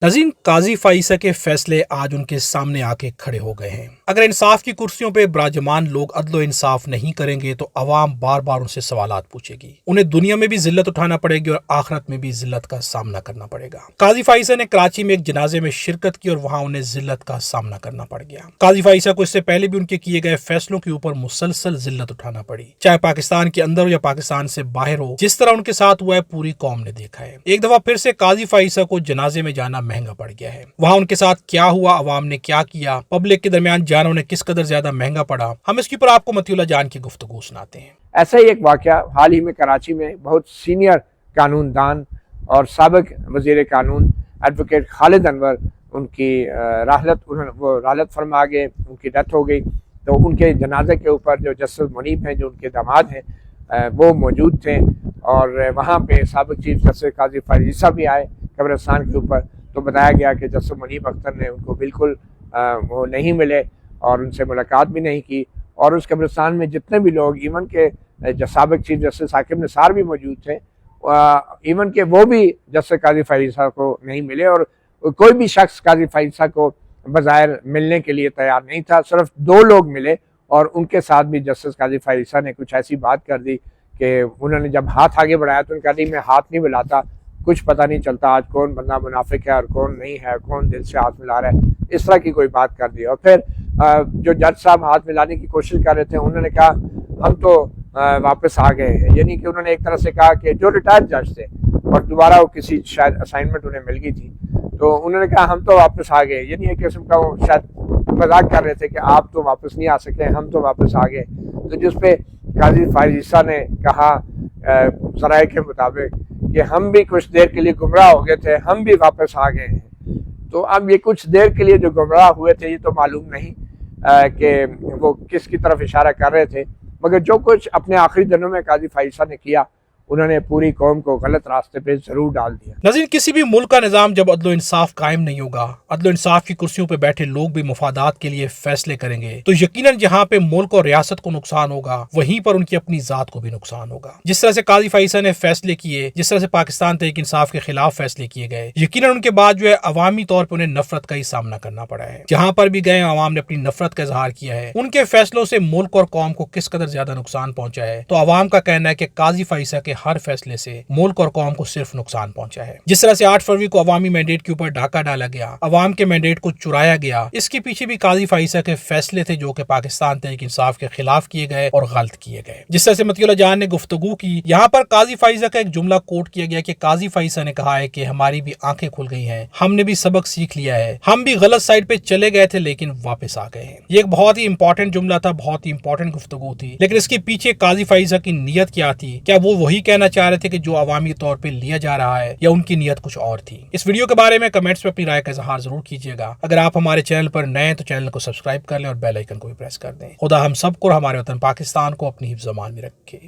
नाज़रीन, काजी फाइसा के फैसले आज उनके सामने आके खड़े हो गए हैं। अगर इंसाफ की कुर्सियों पे विराजमान लोग अदलो इंसाफ नहीं करेंगे तो अवाम बार बार उनसे सवालात पूछेगी। उन्हें दुनिया में भी जिल्लत उठाना पड़ेगी और आखिरत में भी जिल्लत का सामना करना पड़ेगा। काजी फाइसा ने कराची में एक जनाजे में शिरकत की और वहां उन्हें जिल्लत का सामना करना पड़ गया। काजी फाइसा को इससे पहले भी उनके किए गए फैसलों के ऊपर मुसलसल जिल्लत उठाना पड़ी, चाहे पाकिस्तान के अंदर हो या पाकिस्तान से बाहर हो। जिस तरह उनके साथ हुआ है पूरी कौम ने देखा है। एक दफा फिर से काजी फाइसा को जनाजे में जाना महंगा पड़ गया है। वहां उनके साथ क्या हुआ, अवाम ने क्या किया, पब्लिक के दरमियान जाना उन्हें किस कदर ज्यादा महंगा पड़ा, हम इसके ऊपर आपको मतीउल्लाह जान की गुफ्तगू सुनाते हैं। ऐसा ही एक वाकया हाल ही में कराची में बहुत सीनियर कानूनदान और साबिक वजीर कानून एडवोकेट खालिद अनवर उनकी राहलत फरमा गए, उनकी डेथ हो गई। तो उनके जनाजे के ऊपर जो जस्टिस मुनीब हैं, जो उनके दामाद हैं, वो मौजूद थे और वहाँ पे साबिक चीफ जस्टिस काजी फाइसा भी आए कब्रिस्तान के ऊपर। तो बताया गया कि जस्टिस मुनीब अख्तर ने उनको बिल्कुल वो नहीं मिले और उनसे मुलाकात भी नहीं की। और उस कब्रिस्तान में जितने भी लोग, इवन के साबिक चीफ जस्टिस साकिब निसार भी मौजूद थे, इवन के वो भी जस्टिस काजी फाइसा को नहीं मिले और कोई भी शख्स काजी फाइसा को बज़ाहिर मिलने के लिए तैयार नहीं था। सिर्फ 2 लोग मिले और उनके साथ भी जस्टिस काजी फाइसा ने कुछ ऐसी बात कर दी कि उन्होंने जब हाथ आगे बढ़ाया तो उनका नहीं, मैं हाथ नहीं मिलाता, कुछ पता नहीं चलता आज कौन बंदा मुनाफिक है और कौन नहीं है, कौन दिल से हाथ मिला रहा है, इस तरह की कोई बात कर दी। और फिर जो जज साहब हाथ मिलाने की कोशिश कर रहे थे, उन्होंने कहा हम तो वापस आ गए हैं। यानी कि उन्होंने एक तरह से कहा कि जो रिटायर्ड जज थे और दोबारा वो किसी शायद असाइनमेंट उन्हें मिल गई थी, तो उन्होंने कहा हम तो वापस आ गए। यानी एक किस्म का वो शायद मजाक कर रहे थे कि आप तो वापस नहीं आ सके, हम तो वापस आ गए। तो जिस पे काजी फाइसा ने कहा ज़राए के मुताबिक कि हम भी कुछ देर के लिए गुमराह हो गए थे, हम भी वापस आ गए हैं। तो अब ये कुछ देर के लिए जो गुमराह हुए थे, ये तो मालूम नहीं कि वो किसकी तरफ इशारा कर रहे थे, मगर जो कुछ अपने आखिरी दिनों में काजी फाइसा ने किया, उन्होंने पूरी कौम को गलत रास्ते पे जरूर डाल दिया। नाज़रीन, किसी भी मुल्क का निज़ाम जब अदलो इंसाफ कायम नहीं होगा, अदलो इंसाफ की कुर्सियों पे बैठे लोग भी मुफादात के लिए फैसले करेंगे, तो यकीनन जहाँ पे मुल्क और रियासत को नुकसान होगा, वहीं पर उनकी अपनी जात को भी नुकसान होगा। जिस तरह से काजी फाइसा ने फैसले किए, जिस तरह से पाकिस्तान तहरीक इंसाफ के खिलाफ फैसले किए गए, यकीनन उनके बाद जो है अवामी तौर पर उन्हें नफरत का ही सामना करना पड़ा है। जहाँ पर भी गए अवाम ने अपनी नफरत का इजहार किया है। उनके फैसलों से मुल्क और कौम को किस कदर ज्यादा नुकसान पहुंचा है, तो अवाम का कहना है कि काजी फाइसा के हर फैसले से मुल्क और कौम को सिर्फ नुकसान पहुंचा है। जिस तरह से 8 फरवरी को अवामी मैंडेट के ऊपर डाका डाला गया, अवाम के मैंडेट को चुराया गया, इसके पीछे भी काजी फाइसा के फैसले थे जो कि पाकिस्तान तहरीक इंसाफ के खिलाफ किए गए और गलत किए गए। जिस तरह से मतीउल्लाह जान ने गुफ्तगू की, यहाँ पर काजी फाइसा का एक जुमला कोट किया गया कि काजी फाइसा ने कहा है कि हमारी भी आंखें खुल गई हैं, हमने भी सबक सीख लिया है, हम भी गलत साइड पे चले गए थे लेकिन वापस आ गए हैं। ये एक बहुत ही इंपॉर्टेंट जुमला था, बहुत ही इंपॉर्टेंट गुफ्तगू थी, लेकिन इसके पीछे काजी फाइसा की नीयत क्या थी? क्या वो वही कहना चाह रहे थे कि जो अवामी तौर पे लिया जा रहा है, या उनकी नीयत कुछ और थी? इस वीडियो के बारे में कमेंट्स में अपनी राय का इजहार जरूर कीजिएगा। अगर आप हमारे चैनल पर नए हैं तो चैनल को सब्सक्राइब कर लें और बेल आइकन को भी प्रेस कर दें। खुदा हम सबको और हमारे वतन पाकिस्तान को अपनी हिफ्ज़-ए-मान में रखे।